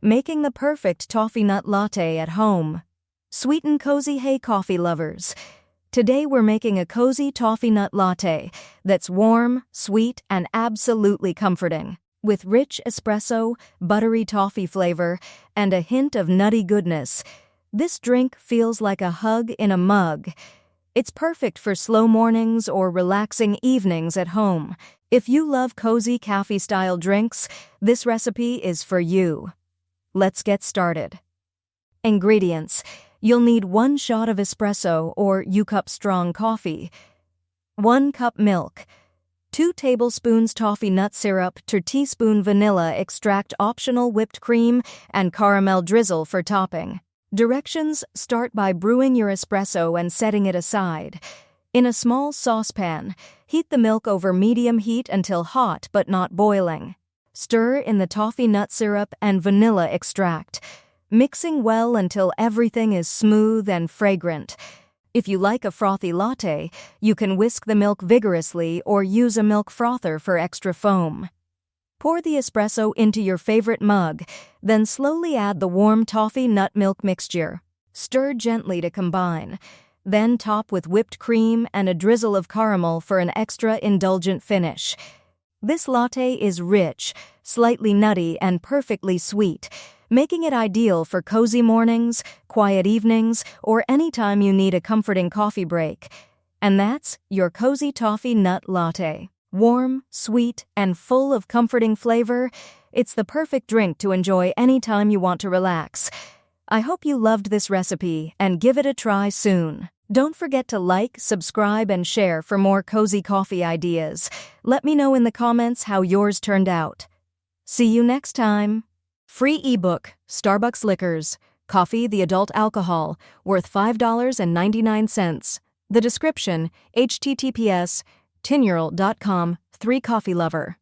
making the perfect toffee nut latte at home. Sweet and cozy, hey coffee lovers. Today we're making a cozy toffee nut latte that's warm, sweet, and absolutely comforting. With rich espresso, buttery toffee flavor, and a hint of nutty goodness, this drink feels like a hug in a mug. It's perfect for slow mornings or relaxing evenings at home. If you love cozy café-style drinks, this recipe is for you. Let's get started. Ingredients. You'll need 1 shot of espresso or U-cup strong coffee, 1 cup milk, 2 tablespoons toffee nut syrup to teaspoon vanilla extract optional whipped cream and caramel drizzle for topping. Directions: start by brewing your espresso and setting it aside. In a small saucepan, heat the milk over medium heat until hot but not boiling. Stir in the toffee nut syrup and vanilla extract, mixing well until everything is smooth and fragrant. If you like a frothy latte, you can whisk the milk vigorously or use a milk frother for extra foam. Pour the espresso into your favorite mug, then slowly add the warm toffee nut milk mixture. Stir gently to combine. Then top with whipped cream and a drizzle of caramel for an extra indulgent finish. This latte is rich, slightly nutty, and perfectly sweet, making it ideal for cozy mornings, quiet evenings, or anytime you need a comforting coffee break. And that's your cozy toffee nut latte. Warm, sweet, and full of comforting flavor, it's the perfect drink to enjoy anytime you want to relax. I hope you loved this recipe and give it a try soon. Don't forget to like, subscribe, and share for more cozy coffee ideas. Let me know in the comments how yours turned out. See you next time. Free ebook, Starbucks Liquors, Coffee the Adult Alcohol, worth $5.99. The description, https://tinural.com, 3 Coffee Lover.